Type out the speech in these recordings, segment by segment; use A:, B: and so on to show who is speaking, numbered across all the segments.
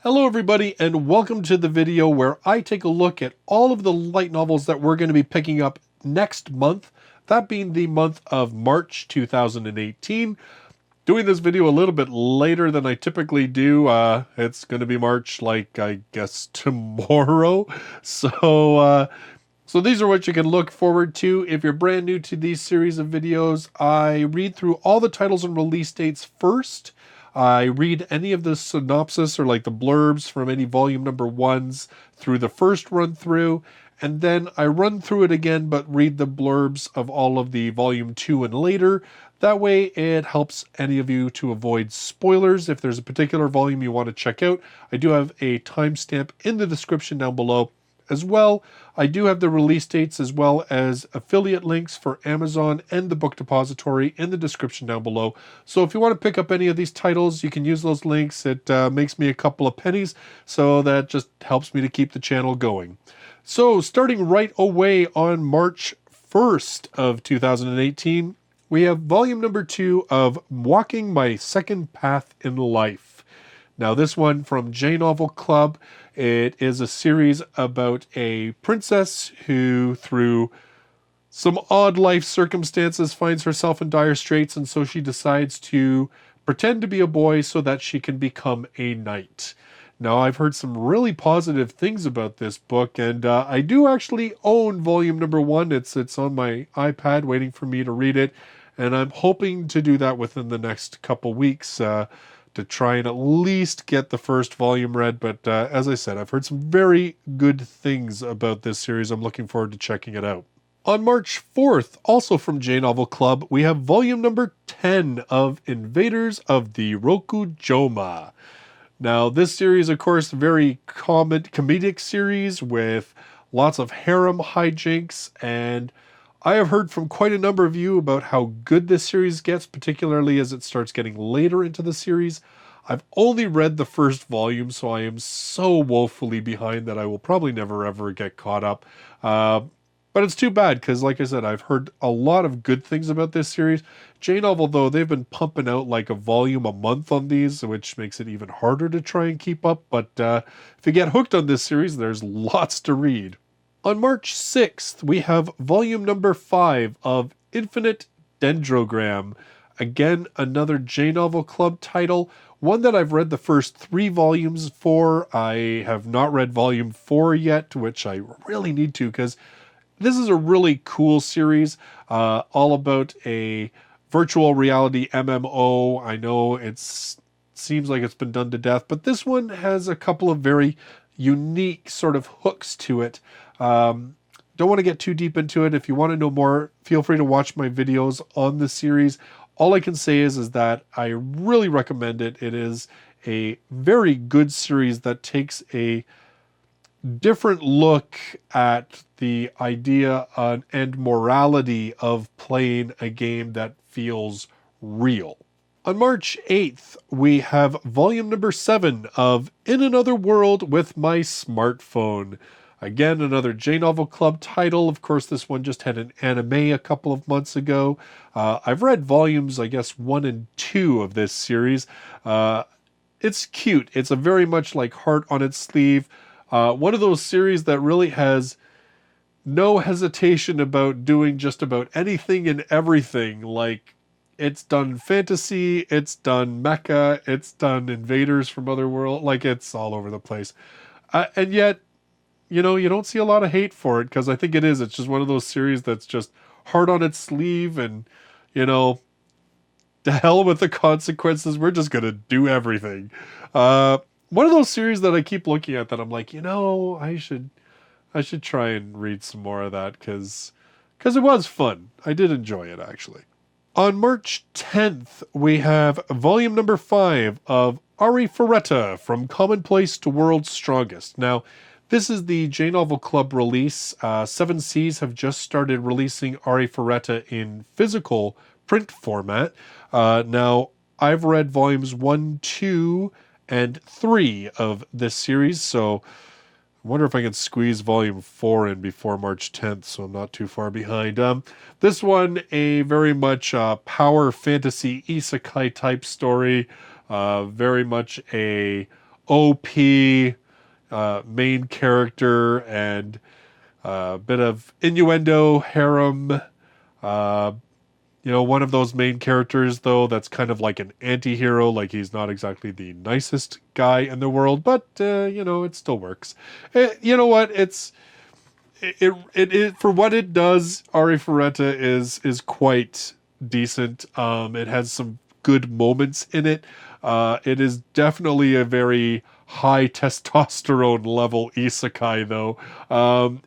A: Hello everybody, and welcome to the video where I take a look at all of the light novels that we're going to be picking up next month, that being the month of March 2018. Doing this video a little bit later than I typically do. It's going to be March, like, I guess tomorrow. So these are what you can look forward to. If you're brand new to these series of videos, I read through all the titles and release dates first. I read any of the synopsis or like the blurbs from any volume number ones through the first run through, and then I run through it again but read the blurbs of all of the volume 2 and later. That way it helps any of you to avoid spoilers. If there's a particular volume you want to check out, I do have a timestamp in the description down below. As well, I do have the release dates as well as affiliate links for Amazon and the book depository in the description down below. So if you want to pick up any of these titles, you can use those links. It makes me a couple of pennies, so that just helps me to keep the channel going. So starting right away on March 1st of 2018, we have volume number 2 of Walking My Second Path in Life. Now this one from J Novel Club. It is a series about a princess who, through some odd life circumstances, finds herself in dire straits, and so she decides to pretend to be a boy so that she can become a knight. Now, I've heard some really positive things about this book, and I do actually own volume number 1. It's on my iPad waiting for me to read it, and I'm hoping to do that within the next couple weeks. To try and at least get the first volume read, but as I said, I've heard some very good things about this series. I'm looking forward to checking it out. On March 4th, also from J Novel Club, we have volume number 10 of Invaders of the Rokujouma. Now, this series, of course, very comedic series with lots of harem hijinks, and I have heard from quite a number of you about how good this series gets, particularly as it starts getting later into the series. I've only read the first volume, so I am so woefully behind that I will probably never ever get caught up. But it's too bad, because like I said, I've heard a lot of good things about this series. J-Novel, though, they've been pumping out like a volume a month on these, which makes it even harder to try and keep up. But if you get hooked on this series, there's lots to read. On March 6th, we have volume number 5 of Infinite Dendrogram. Again, another J Novel Club title, one that I've read the first 3 volumes for. I have not read volume 4 yet, which I really need to, because this is a really cool series, all about a virtual reality MMO. I know it seems like it's been done to death, but this one has a couple of very unique sort of hooks to it. Don't want to get too deep into it. If you want to know more, feel free to watch my videos on the series. All I can say is that I really recommend it. It is a very good series that takes a different look at the idea and morality of playing a game that feels real. On March 8th, we have volume number 7 of In Another World with My Smartphone. Again, another J Novel Club title. Of course, this one just had an anime a couple of months ago. I've read volumes, I guess, 1 and 2 of this series. It's cute. It's a very much like heart on its sleeve. One of those series that really has no hesitation about doing just about anything and everything. Like, it's done fantasy, it's done mecha, it's done invaders from other world. Like, it's all over the place. And yet, you know, you don't see a lot of hate for it, because I think it's just one of those series that's just hard on its sleeve, and, you know, to hell with the consequences, we're just gonna do everything. One of those series that I keep looking at that I'm like, you know, I should try and read some more of that, because it was fun. I did enjoy it, actually. On March 10th, we have volume number 5 of Arifureta, From Commonplace to World's Strongest. Now, this is the J Novel Club release. 7 Seas have just started releasing Arifureta in physical print format. Now, I've read volumes 1, 2, and 3 of this series, so I wonder if I can squeeze volume 4 in before March 10th, so I'm not too far behind. This one, a very much power fantasy isekai type story. Very much a OP main character and a bit of innuendo, harem. Uh, one of those main characters, though, that's kind of like an anti-hero, like he's not exactly the nicest guy in the world, but, it still works. You know what? It for what it does, Arifureta is quite decent. It has some good moments in it. It is definitely a very high testosterone level isekai, though.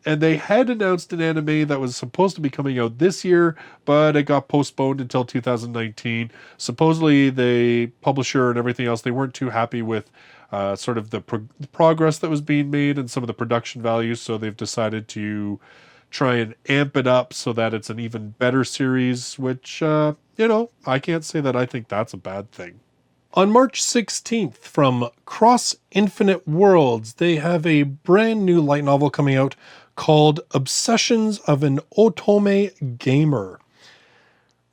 A: And they had announced an anime that was supposed to be coming out this year, but it got postponed until 2019. Supposedly, the publisher and everything else, they weren't too happy with sort of the progress that was being made and some of the production values, so they've decided to try and amp it up so that it's an even better series, which, I can't say that I think that's a bad thing. On March 16th, from Cross Infinite Worlds, they have a brand new light novel coming out called Obsessions of an Otome Gamer.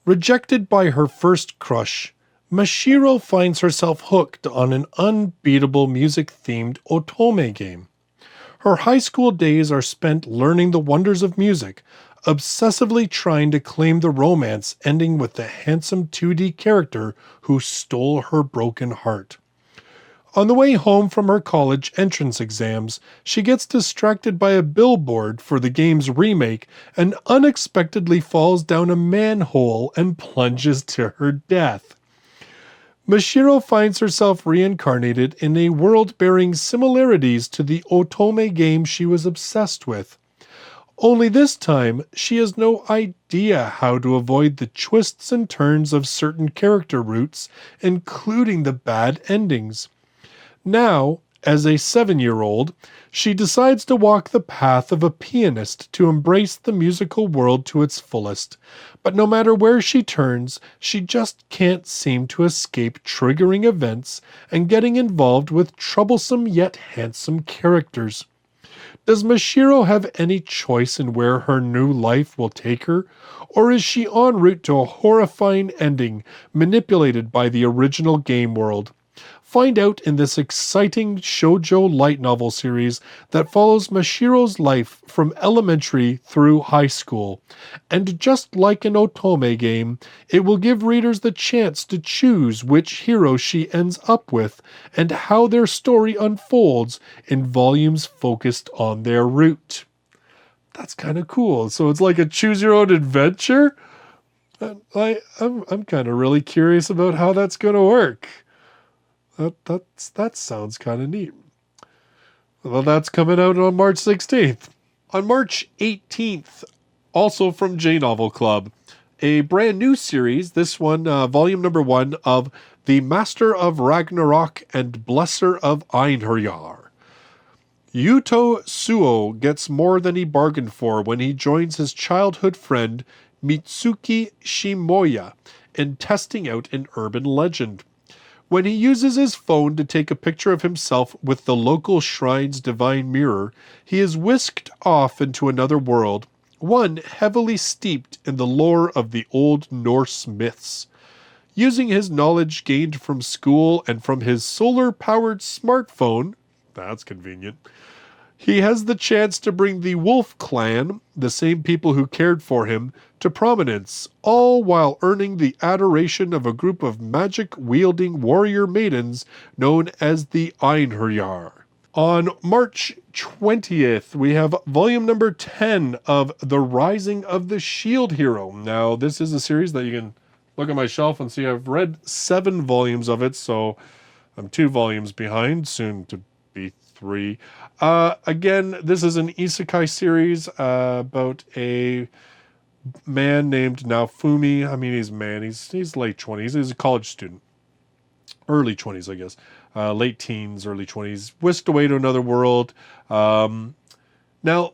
A: Rejected by her first crush, Mashiro finds herself hooked on an unbeatable music-themed Otome game. Her high school days are spent learning the wonders of music, obsessively trying to claim the romance ending with the handsome 2D character who stole her broken heart. On the way home from her college entrance exams, she gets distracted by a billboard for the game's remake and unexpectedly falls down a manhole and plunges to her death. Mashiro finds herself reincarnated in a world bearing similarities to the Otome game she was obsessed with. Only this time, she has no idea how to avoid the twists and turns of certain character routes, including the bad endings. Now, as a 7-year-old, she decides to walk the path of a pianist to embrace the musical world to its fullest. But no matter where she turns, she just can't seem to escape triggering events and getting involved with troublesome yet handsome characters. Does Mashiro have any choice in where her new life will take her? Or is she en route to a horrifying ending manipulated by the original game world? Find out in this exciting shoujo light novel series that follows Mashiro's life from elementary through high school. And just like an Otome game, it will give readers the chance to choose which hero she ends up with and how their story unfolds in volumes focused on their route. That's kind of cool. So it's like a choose your own adventure? I'm kind of really curious about how that's going to work. That sounds kind of neat. Well, that's coming out on March 16th. On March 18th, also from J Novel Club, a brand new series, this one, volume number 1 of The Master of Ragnarok and Blesser of Einherjar. Yuto Suo gets more than he bargained for when he joins his childhood friend Mitsuki Shimoya in testing out an urban legend. When he uses his phone to take a picture of himself with the local shrine's divine mirror, he is whisked off into another world, one heavily steeped in the lore of the old Norse myths. Using his knowledge gained from school and from his solar-powered smartphone, that's convenient, he has the chance to bring the Wolf Clan, the same people who cared for him, to prominence, all while earning the adoration of a group of magic-wielding warrior maidens known as the Einherjar. On March 20th, we have volume number 10 of The Rising of the Shield Hero. Now, this is a series that you can look at my shelf and see I've read 7 volumes of it, so I'm 2 volumes behind, soon to be 3. Again, this is an isekai series about a man named Naofumi. I mean, he's a man. He's late 20s. He's a college student. Early 20s, I guess. Late teens, early 20s. Whisked away to another world. Now,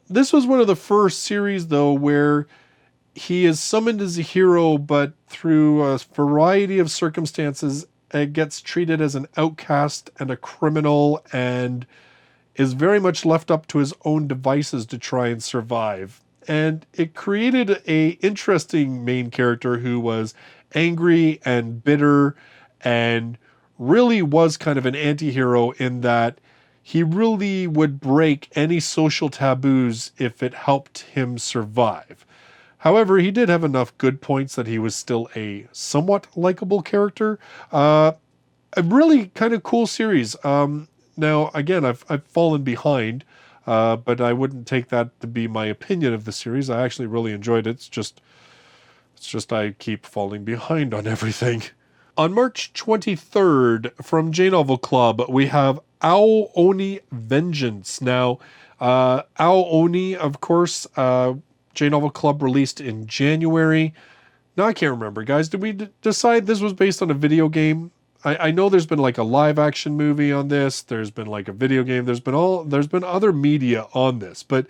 A: this was one of the first series, though, where he is summoned as a hero, but through a variety of circumstances, it gets treated as an outcast and a criminal and is very much left up to his own devices to try and survive. And it created a interesting main character who was angry and bitter and really was kind of an anti-hero in that he really would break any social taboos if it helped him survive. However, he did have enough good points that he was still a somewhat likable character. A really kind of cool series. Now, again, I've fallen behind, but I wouldn't take that to be my opinion of the series. I actually really enjoyed it. It's just I keep falling behind on everything. On March 23rd, from J Novel Club, we have Oni Vengeance. Now, Oni, of course, J Novel Club released in January. Now, I can't remember, guys. Did we decide this was based on a video game? I know there's been like a live action movie on this. There's been like a video game. There's been other media on this, but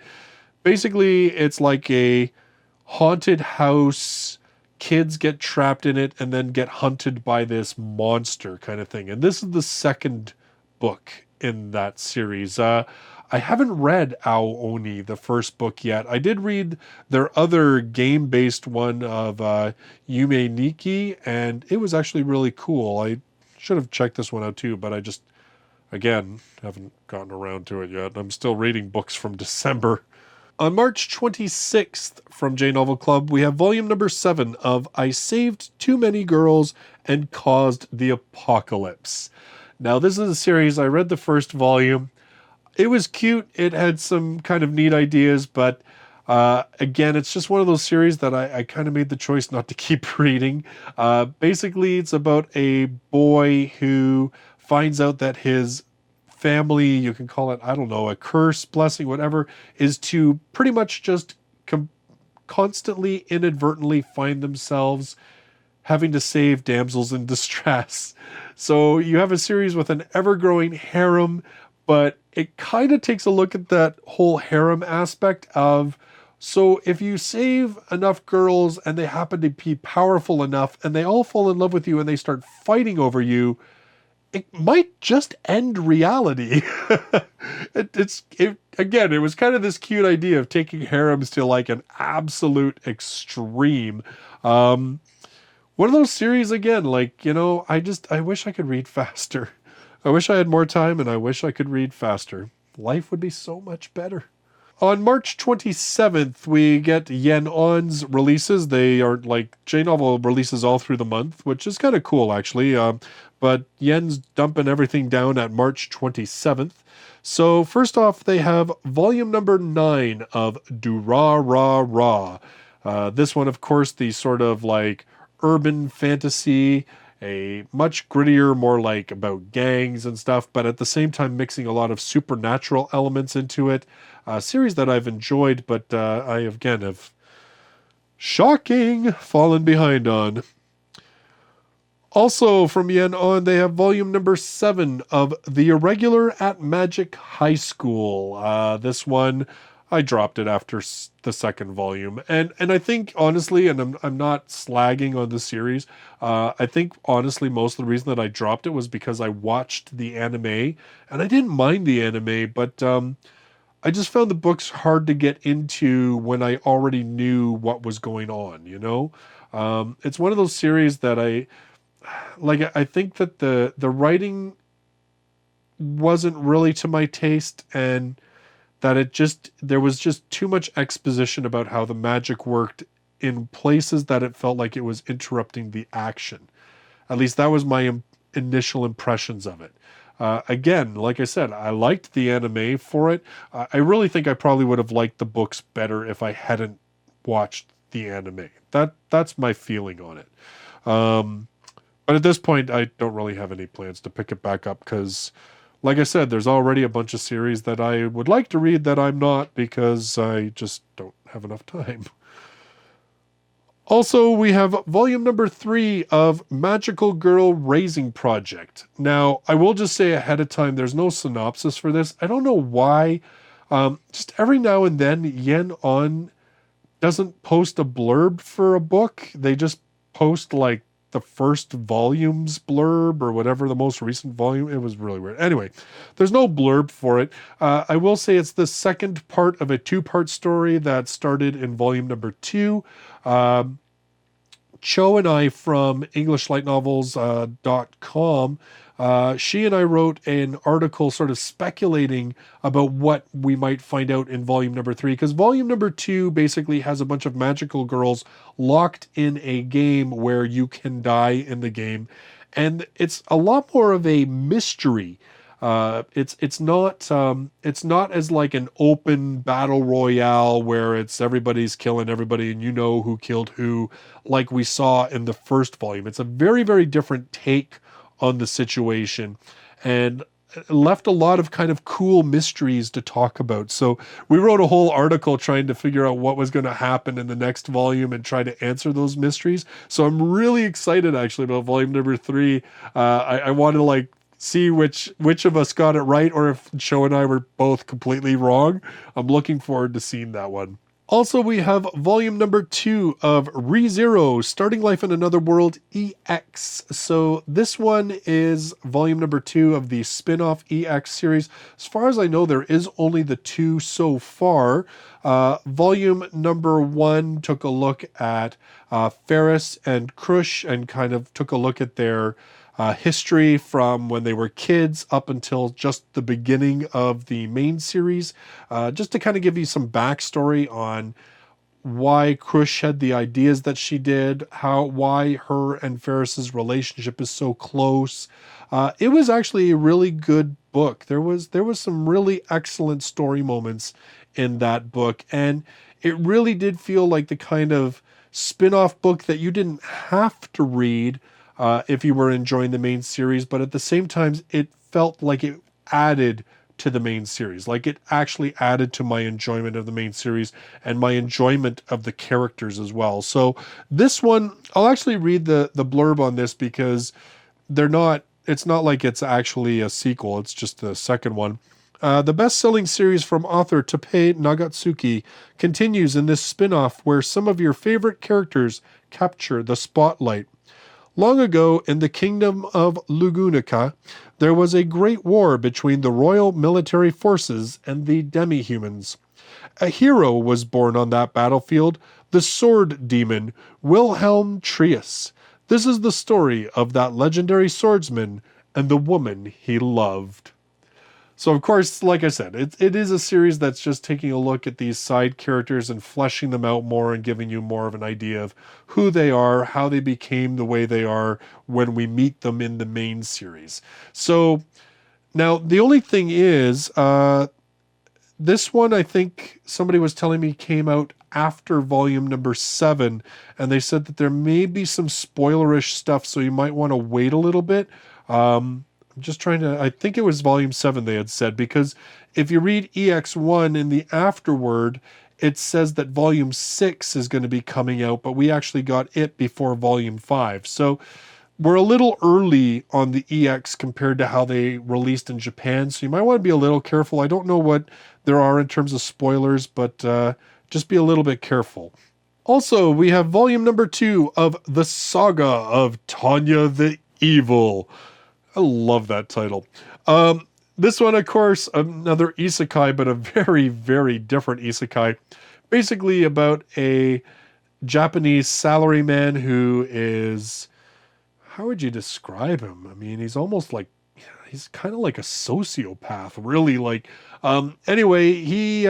A: basically it's like a haunted house. Kids get trapped in it and then get hunted by this monster kind of thing. And this is the second book in that series. I haven't read Oni, the first book, yet. I did read their other game-based one of Yume Nikki, and it was actually really cool. I should have checked this one out too, but I just, again, haven't gotten around to it yet. I'm still reading books from December. On March 26th, from J Novel Club, we have volume number 7 of I Saved Too Many Girls and Caused the Apocalypse. Now, this is a series, I read the first volume. It was cute. It had some kind of neat ideas, but again, it's just one of those series that I kind of made the choice not to keep reading. Basically, it's about a boy who finds out that his family, you can call it, I don't know, a curse, blessing, whatever, is to pretty much just constantly, inadvertently find themselves having to save damsels in distress. So you have a series with an ever-growing harem, but it kind of takes a look at that whole harem aspect of, so if you save enough girls and they happen to be powerful enough and they all fall in love with you and they start fighting over you, it might just end reality. Again, it was kind of this cute idea of taking harems to like an absolute extreme. One of those series, again, like, I wish I could read faster. I wish I had more time, and I wish I could read faster. Life would be so much better. On March 27th, we get Yen On's releases. They are like J-Novel releases all through the month, which is kind of cool, actually. But Yen's dumping everything down at March 27th. So first off, they have volume number 9 of Durarara. This one, of course, the sort of like urban fantasy, a much grittier, more like about gangs and stuff, but at the same time mixing a lot of supernatural elements into it. A series that I've enjoyed, but I, again, have shocking fallen behind on. Also from Yen On, they have volume number 7 of The Irregular at Magic High School. This one, I dropped it after the second volume. And I think, honestly, and I'm not slagging on the series, I think, honestly, most of the reason that I dropped it was because I watched the anime, and I didn't mind the anime, but I just found the books hard to get into when I already knew what was going on, It's one of those series that I think that the writing wasn't really to my taste, and that there was just too much exposition about how the magic worked in places that it felt like it was interrupting the action. At least that was my initial impressions of it. Again, like I said, I liked the anime for it. I really think I probably would have liked the books better if I hadn't watched the anime. That's my feeling on it. But at this point, I don't really have any plans to pick it back up because, like I said, there's already a bunch of series that I would like to read that I'm not because I just don't have enough time. Also, we have volume number 3 of Magical Girl Raising Project. Now, I will just say ahead of time, there's no synopsis for this. I don't know why. Just every now and then, Yen On doesn't post a blurb for a book. They just post like the first volume's blurb or whatever, the most recent volume. It was really weird. Anyway, there's no blurb for it. I will say it's the second part of a 2-part story that started in volume number 2. Cho and I from EnglishLightNovels.com She and I wrote an article sort of speculating about what we might find out in volume number 3, because volume number 2 basically has a bunch of magical girls locked in a game where you can die in the game, and it's a lot more of a mystery. It's not as like an open battle royale where it's everybody's killing everybody and you know who killed who, like we saw in the first volume. It's a very, very different take on the situation, and left a lot of kind of cool mysteries to talk about. So we wrote a whole article trying to figure out what was going to happen in the next volume and try to answer those mysteries. So I'm really excited actually about volume number 3. I want to like see which of us got it right, or if Cho and I were both completely wrong. I'm looking forward to seeing that one. Also, we have volume number 2 of ReZero, Starting Life in Another World EX. So this one is volume number 2 of the spin-off EX series. As far as I know, there is only the 2 so far. Volume number 1 took a look at Ferris and Krush and kind of took a look at their history from when they were kids up until just the beginning of the main series, just to kind of give you some backstory on why Krush had the ideas that she did, why her and Ferris's relationship is so close. It was actually a really good book. There was some really excellent story moments in that book, and it really did feel like the kind of spin-off book that you didn't have to read if you were enjoying the main series, but at the same time, it felt like it added to the main series. Like it actually added to my enjoyment of the main series and my enjoyment of the characters as well. So this one, I'll actually read the blurb on this because it's not like it's actually a sequel. It's just the second one. The best-selling series from author Teppei Nagatsuki continues in this spin-off where some of your favorite characters capture the spotlight. Long ago, in the kingdom of Lugunica, there was a great war between the royal military forces and the demi-humans. A hero was born on that battlefield, the sword demon, Wilhelm Trius. This is the story of that legendary swordsman and the woman he loved. So, of course, like I said, it is a series that's just taking a look at these side characters and fleshing them out more and giving you more of an idea of who they are, how they became the way they are when we meet them in the main series. So, now, the only thing is, this one, I think somebody was telling me came out after volume number 7, and they said that there may be some spoilerish stuff, so you might want to wait a little bit. I'm just trying to, I think it was volume 7 they had said, because if you read EX1 in the afterword, it says that volume 6 is going to be coming out, but we actually got it before volume 5. So we're a little early on the EX compared to how they released in Japan, so you might want to be a little careful. I don't know what there are in terms of spoilers, but just be a little bit careful. Also, we have volume number 2 of The Saga of Tanya the Evil. I love that title. This one, of course, another isekai, but a very, very different isekai. Basically about a Japanese salaryman who is, how would you describe him? I mean, he's almost like, he's kind of like a sociopath, really. Like, anyway, he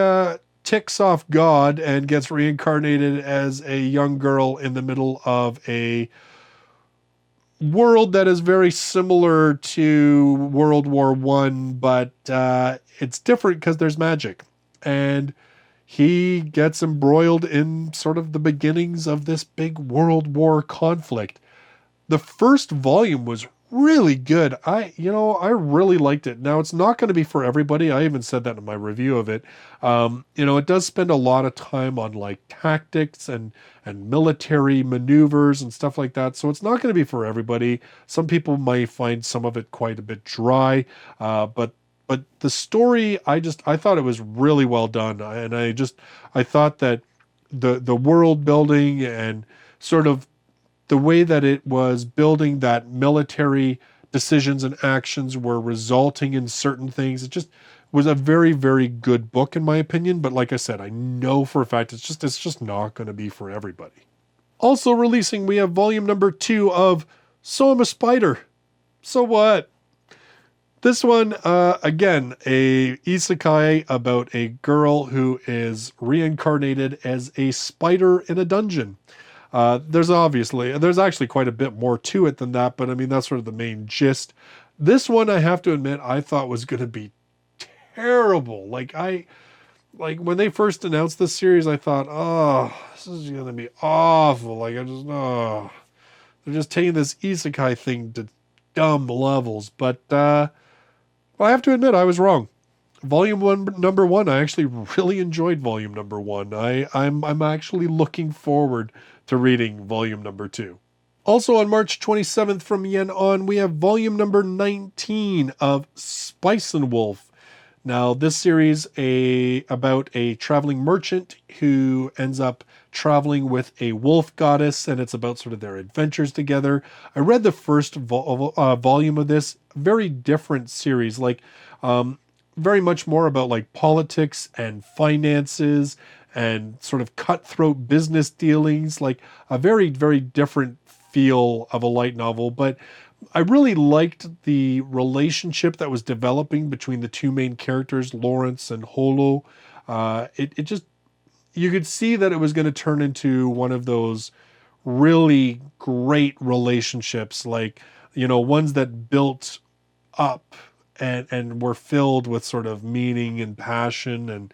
A: ticks off God and gets reincarnated as a young girl in the middle of a world that is very similar to World War One, but it's different because there's magic. And he gets embroiled in sort of the beginnings of this big World War conflict. The first volume was really good. I really liked it. Now, it's not going to be for everybody. I even said that in my review of it. It does spend a lot of time on like tactics and military maneuvers and stuff like that. So it's not going to be for everybody. Some people might find some of it quite a bit dry. But the story, I thought it was really well done. And I thought that the world building and sort of the way that it was building that military decisions and actions were resulting in certain things. It just was a very, very good book in my opinion. But like I said, I know for a fact it's just not going to be for everybody. Also releasing, we have volume number 2 of So I'm a Spider. So what? This one, again, a isekai about a girl who is reincarnated as a spider in a dungeon. There's actually quite a bit more to it than that, but I mean, that's sort of the main gist. This one, I have to admit, I thought was going to be terrible. Like when they first announced this series, I thought, oh, this is going to be awful. They're just taking this isekai thing to dumb levels. But I have to admit, I was wrong. Volume one, number one, I actually really enjoyed volume number one. I'm actually looking forward to reading volume number two. Also on March 27th from Yen On, we have volume number 19 of Spice and Wolf. Now, this series about a traveling merchant who ends up traveling with a wolf goddess, and it's about sort of their adventures together. I read the first volume of this, very different series, very much more about like politics and finances and sort of cutthroat business dealings, like a very, very different feel of a light novel. But I really liked the relationship that was developing between the two main characters, Lawrence and Holo. It just, you could see that it was going to turn into one of those really great relationships, ones that built up and were filled with sort of meaning and passion. And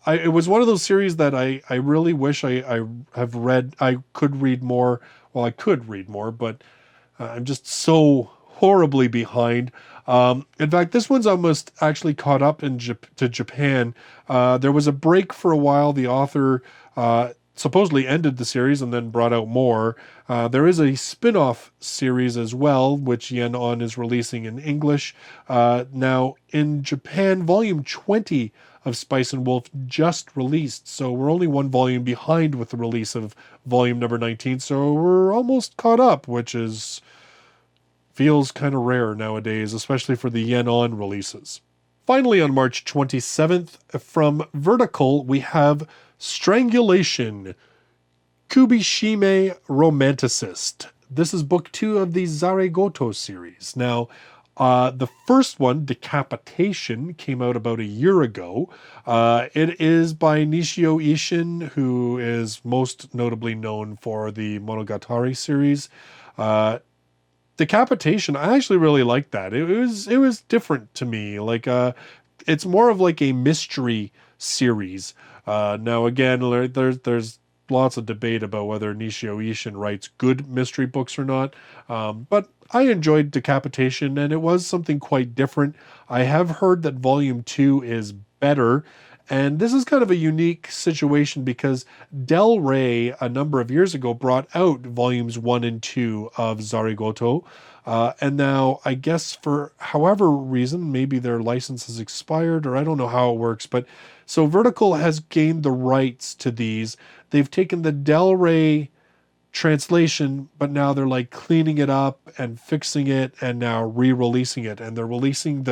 A: it was one of those series that I really wish I have read. I could read more. Well, I could read more, but I'm just so horribly behind. In fact, this one's almost actually caught up to Japan. There was a break for a while. The author supposedly ended the series and then brought out more. There is a spin-off series as well, which Yen On is releasing in English. Now, in Japan, volume 20 of Spice and Wolf just released, so we're only one volume behind with the release of volume number 19, so we're almost caught up, which feels kind of rare nowadays, especially for the Yen On releases. Finally, on March 27th, from Vertical, we have Strangulation, Kubishimi Romanticist. This is book 2 of the Zaregoto series. Now, the first one, Decapitation, came out about a year ago. It is by Nishio Ishin, who is most notably known for the Monogatari series. Decapitation, I actually really liked that. It was different to me. It's more of like a mystery series. Now again, there's lots of debate about whether Nishio Ishin writes good mystery books or not. But I enjoyed Decapitation, and it was something quite different. I have heard that volume 2 is better. And this is kind of a unique situation because Del Rey, a number of years ago, brought out volumes 1 and 2 of Zaregoto. And now, I guess for however reason, maybe their license has expired, or I don't know how it works. But so Vertical has gained the rights to these. They've taken the Del Rey translation, but now they're like cleaning it up and fixing it and now re-releasing it. And they're releasing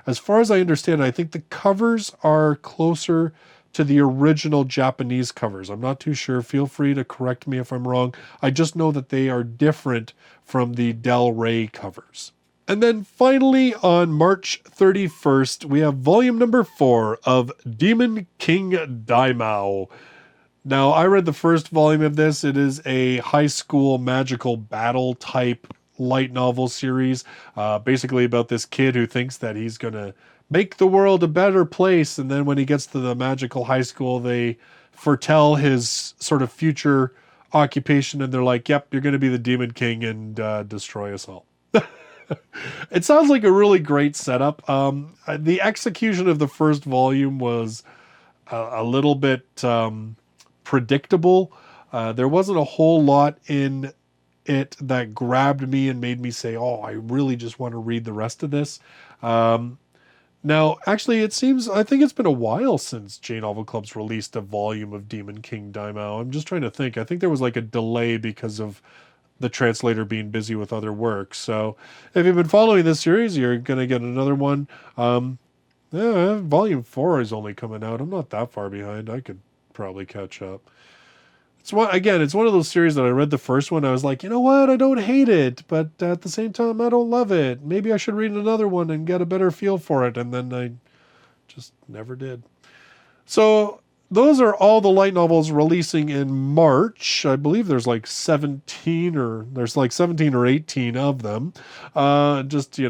A: as far as I understand, I think the covers are closer to the original Japanese covers. I'm not too sure. Feel free to correct me if I'm wrong. I just know that they are different from the Del Rey covers. And then finally, on March 31st, we have volume number 4 of Demon King Daimao. Now, I read the first volume of this. It is a high school magical battle type light novel series, basically about this kid who thinks that he's going to make the world a better place. And then when he gets to the magical high school, they foretell his sort of future occupation. And they're like, yep, you're going to be the Demon King and destroy us all. It sounds like a really great setup. The execution of the first volume was a little bit predictable. There wasn't a whole lot in it that grabbed me and made me say, oh, I really just want to read the rest of this. Now, actually, I think it's been a while since J-Novel Club's released a volume of Demon King Daimao. I'm just trying to think. I think there was like a delay because of the translator being busy with other work. So if you've been following this series, you're going to get another one. Volume 4 is only coming out. I'm not that far behind. I could probably catch up. it's one of those series that I read the first one. I was like, you know what? I don't hate it, but at the same time, I don't love it. Maybe I should read another one and get a better feel for it. And then I just never did. So those are all the light novels releasing in March. I believe there's like 17 or 18 of them. Just,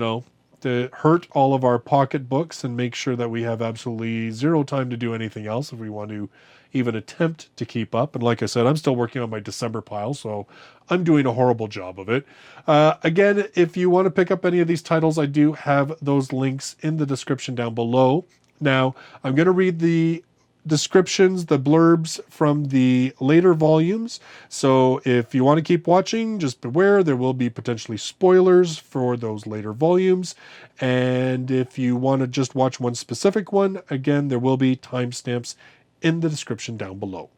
A: to hurt all of our pocketbooks and make sure that we have absolutely zero time to do anything else if we want to even attempt to keep up. And like I said, I'm still working on my December pile, so I'm doing a horrible job of it. Again, if you want to pick up any of these titles, I do have those links in the description down below. Now, I'm going to read the descriptions, the blurbs from the later volumes. So if you want to keep watching, just beware, there will be potentially spoilers for those later volumes. And if you want to just watch one specific one, again, there will be timestamps in the description down below.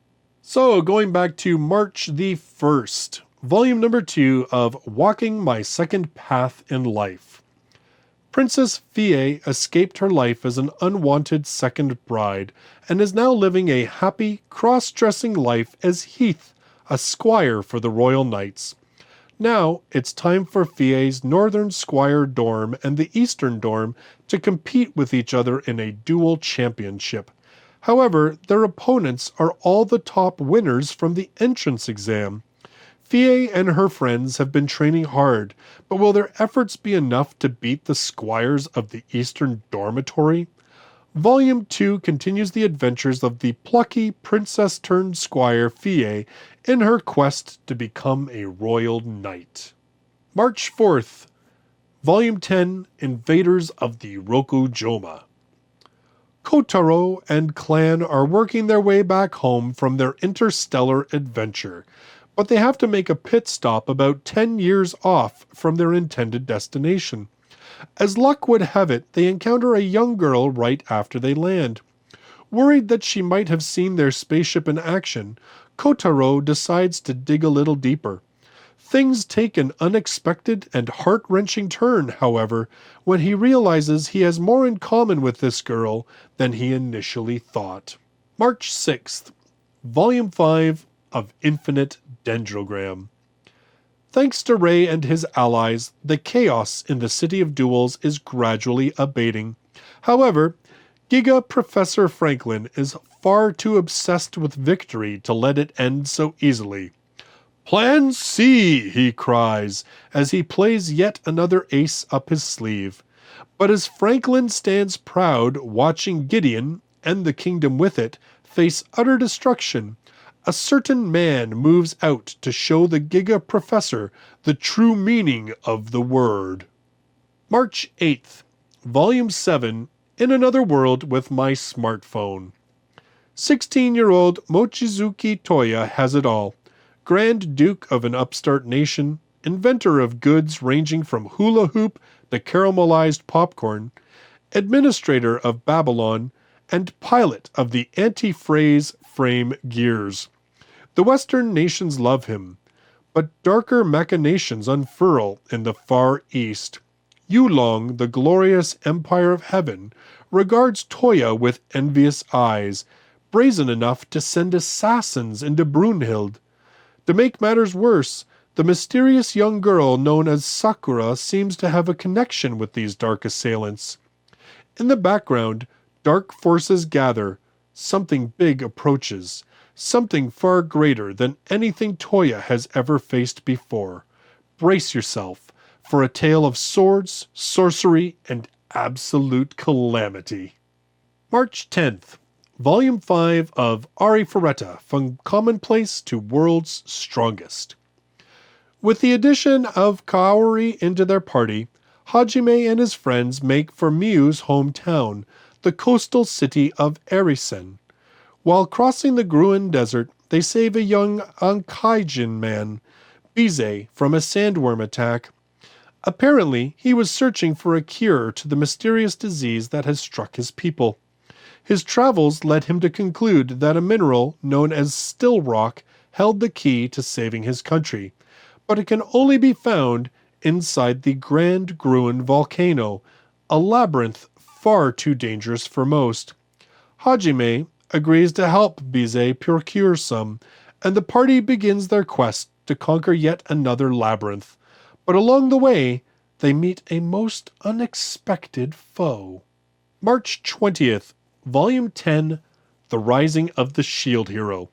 A: So going back to March the 1st, volume number 2 of Walking My Second Path in Life. Princess Fie escaped her life as an unwanted second bride and is now living a happy, cross-dressing life as Heath, a squire for the royal knights. Now it's time for Fie's northern squire dorm and the eastern dorm to compete with each other in a dual championship. However, their opponents are all the top winners from the entrance exam. Fie and her friends have been training hard, but will their efforts be enough to beat the squires of the Eastern Dormitory? Volume 2 continues the adventures of the plucky princess-turned-squire Fie in her quest to become a royal knight. March 4th, Volume 10, Invaders of the Rokujouma. Kotaro and clan are working their way back home from their interstellar adventure, but they have to make a pit stop about 10 years off from their intended destination. As luck would have it, they encounter a young girl right after they land. Worried that she might have seen their spaceship in action, Kotaro decides to dig a little deeper. Things take an unexpected and heart-wrenching turn, however, when he realizes he has more in common with this girl than he initially thought. March 6th, Volume 5 of Infinite Dendrogram. Thanks to Ray and his allies, the chaos in the City of Duels is gradually abating. However, Giga Professor Franklin is far too obsessed with victory to let it end so easily. "Plan C!" he cries, as he plays yet another ace up his sleeve. But as Franklin stands proud watching Gideon, and the kingdom with it, face utter destruction, a certain man moves out to show the Giga Professor the true meaning of the word. March 8th, Volume 7, In Another World with My Smartphone. 16-year-old Mochizuki Toya has it all. Grand Duke of an upstart nation, inventor of goods ranging from hula hoop to caramelized popcorn, administrator of Babylon, and pilot of the anti-phrase frame gears. The Western nations love him, but darker machinations unfurl in the Far East. Yulong, the glorious Empire of Heaven, regards Toya with envious eyes, brazen enough to send assassins into Brunhild. To make matters worse, the mysterious young girl known as Sakura seems to have a connection with these dark assailants. In the background, dark forces gather. Something big approaches. Something far greater than anything Toya has ever faced before. Brace yourself for a tale of swords, sorcery, and absolute calamity. March 10th, Volume 5 of Arifureta, From Commonplace to World's Strongest. With the addition of Kaori into their party, Hajime and his friends make for Miu's hometown, the coastal city of Erisen. While crossing the Gruen Desert, they save a young Ankaijin man, Bize, from a sandworm attack. Apparently, he was searching for a cure to the mysterious disease that has struck his people. His travels led him to conclude that a mineral known as still rock held the key to saving his country, but it can only be found inside the Grand Gruen volcano, a labyrinth far too dangerous for most. Hajime agrees to help Bize procure some, and the party begins their quest to conquer yet another labyrinth. But along the way, they meet a most unexpected foe. March 20th, Volume 10, The Rising of the Shield Hero.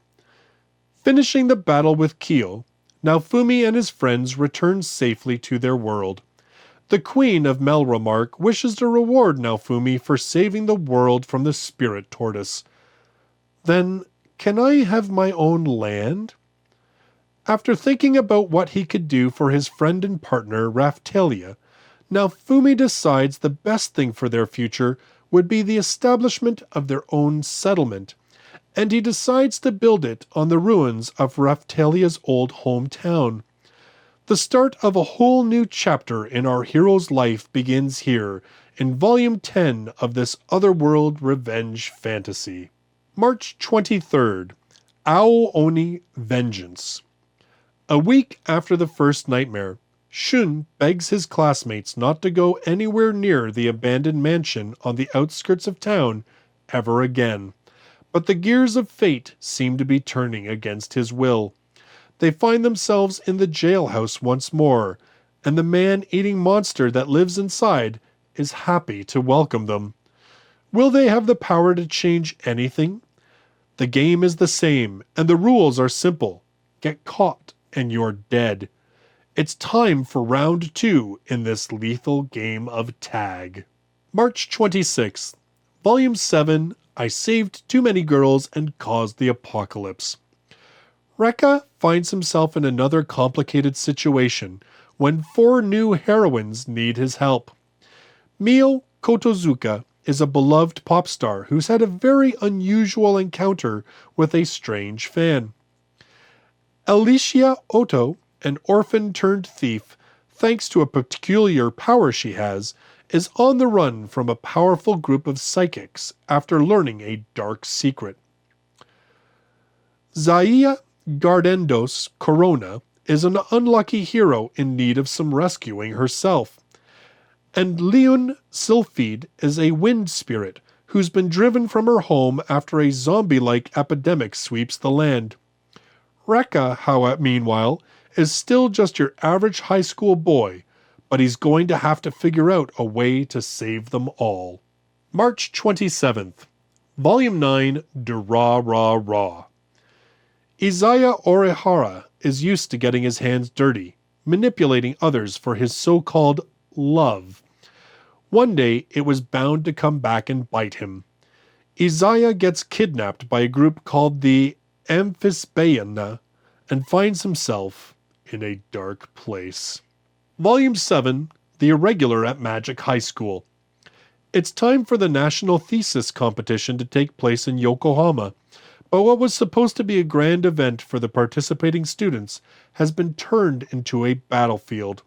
A: Finishing the battle with Kyo, Naofumi and his friends return safely to their world. The Queen of Melromark wishes to reward Naofumi for saving the world from the spirit tortoise. Then, can I have my own land? After thinking about what he could do for his friend and partner, Raphtalia, Naofumi decides the best thing for their future would be the establishment of their own settlement, and he decides to build it on the ruins of Raphtalia's old hometown. The start of a whole new chapter in our hero's life begins here, in Volume 10 of this otherworld revenge fantasy. March 23rd, Oni Vengeance. A week after the first nightmare, Shun begs his classmates not to go anywhere near the abandoned mansion on the outskirts of town ever again. But the gears of fate seem to be turning against his will. They find themselves in the jailhouse once more, and the man-eating monster that lives inside is happy to welcome them. Will they have the power to change anything? The game is the same, and the rules are simple. Get caught, and you're dead. It's time for round 2 in this lethal game of tag. March 26th, Volume 7, I Saved Too Many Girls and Caused the Apocalypse. Rekka finds himself in another complicated situation when 4 new heroines need his help. Mio Kotozuka is a beloved pop star who's had a very unusual encounter with a strange fan. Alicia Otto, an orphan-turned-thief, thanks to a peculiar power she has, is on the run from a powerful group of psychics after learning a dark secret. Zaya Gardendos Corona is an unlucky hero in need of some rescuing herself. And Leon Sylphide is a wind spirit who's been driven from her home after a zombie-like epidemic sweeps the land. Rekka, meanwhile, is still just your average high school boy, but he's going to have to figure out a way to save them all. March 27th, Volume 9, Durarara. Izaya Orihara is used to getting his hands dirty, manipulating others for his so-called love. One day, it was bound to come back and bite him. Izaya gets kidnapped by a group called the Amphisbaena and finds himself in a dark place. Volume 7, The Irregular at Magic High School. It's time for the national thesis competition to take place in Yokohama, but what was supposed to be a grand event for the participating students has been turned into a battlefield.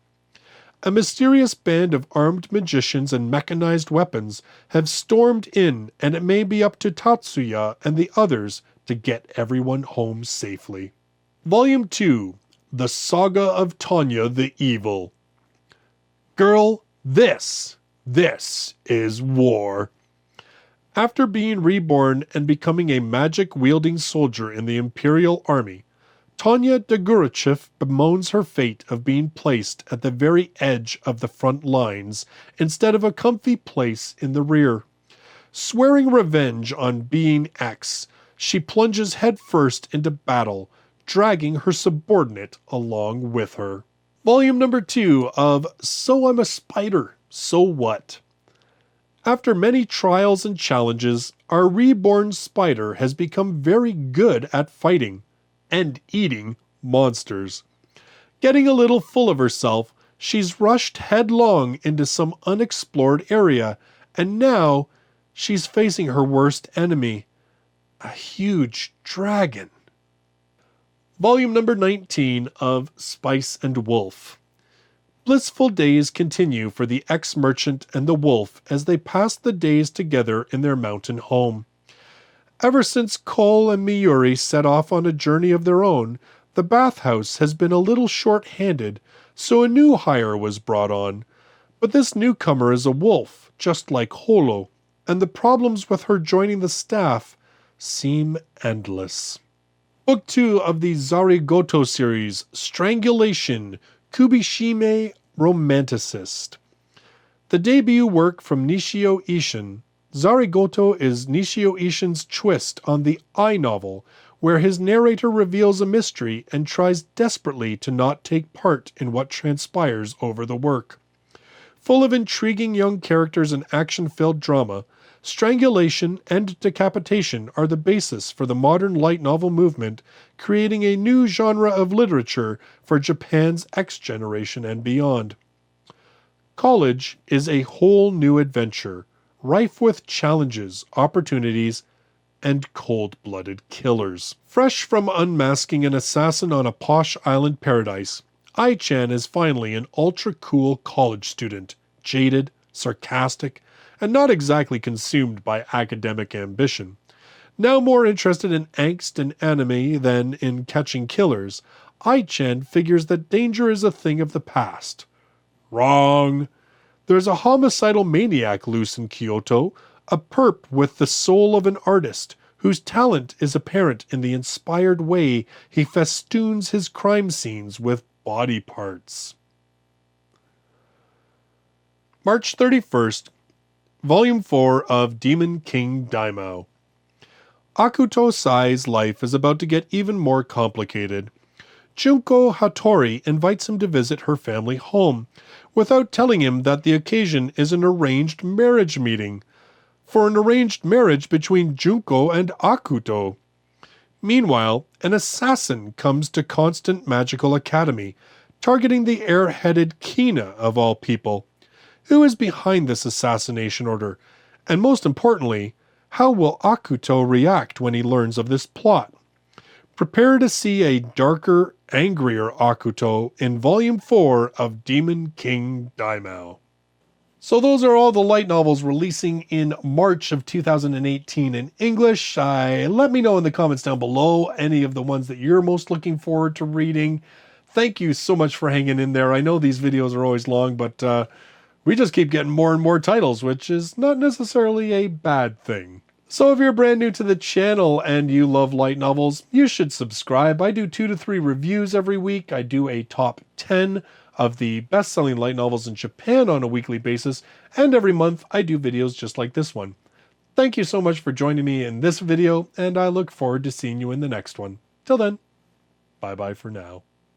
A: A mysterious band of armed magicians and mechanized weapons have stormed in, and it may be up to Tatsuya and the others to get everyone home safely. Volume 2, The Saga of Tanya the Evil. Girl, this is war. After being reborn and becoming a magic-wielding soldier in the Imperial Army, Tanya Degurachev bemoans her fate of being placed at the very edge of the front lines instead of a comfy place in the rear. Swearing revenge on Being X, she plunges headfirst into battle, dragging her subordinate along with her. Volume number 2 of So I'm a Spider, So What? After many trials and challenges, our reborn spider has become very good at fighting and eating monsters. Getting a little full of herself, she's rushed headlong into some unexplored area, and now she's facing her worst enemy, a huge dragon. Volume number 19 of Spice and Wolf. Blissful days continue for the ex-merchant and the wolf as they pass the days together in their mountain home. Ever since Cole and Miyuri set off on a journey of their own, the bathhouse has been a little short-handed, so a new hire was brought on. But this newcomer is a wolf, just like Holo, and the problems with her joining the staff seem endless. Book 2 of the Zarigoto series, Strangulation, Kubishimi Romanticist. The debut work from Nishio Ishin, Zarigoto is Nishio Ishin's twist on the I novel, where his narrator reveals a mystery and tries desperately to not take part in what transpires over the work. Full of intriguing young characters and action-filled drama, strangulation and decapitation are the basis for the modern light novel movement, creating a new genre of literature for Japan's X generation and beyond. College is a whole new adventure, rife with challenges, opportunities, and cold-blooded killers. Fresh from unmasking an assassin on a posh island paradise, Ai-chan is finally an ultra-cool college student, jaded, sarcastic, and not exactly consumed by academic ambition. Now more interested in angst and anime than in catching killers, Ai-chan figures that danger is a thing of the past. Wrong. There's a homicidal maniac loose in Kyoto, a perp with the soul of an artist, whose talent is apparent in the inspired way he festoons his crime scenes with body parts. March 31st, Volume 4 of Demon King Daimao. Akuto Sai's life is about to get even more complicated. Junko Hattori invites him to visit her family home, without telling him that the occasion is an arranged marriage meeting, for an arranged marriage between Junko and Akuto. Meanwhile, an assassin comes to Constant Magical Academy, targeting the air-headed Kina of all people. Who is behind this assassination order? And most importantly, how will Akuto react when he learns of this plot? Prepare to see a darker, angrier Akuto in Volume 4 of Demon King Daimao. So those are all the light novels releasing in March of 2018 in English. Let me know in the comments down below any of the ones that you're most looking forward to reading. Thank you so much for hanging in there. I know these videos are always long, but we just keep getting more and more titles, which is not necessarily a bad thing. So if you're brand new to the channel and you love light novels, you should subscribe. I do 2 to 3 reviews every week. I do a top 10 of the best-selling light novels in Japan on a weekly basis, and every month I do videos just like this one. Thank you so much for joining me in this video, and I look forward to seeing you in the next one. Till then, bye-bye for now.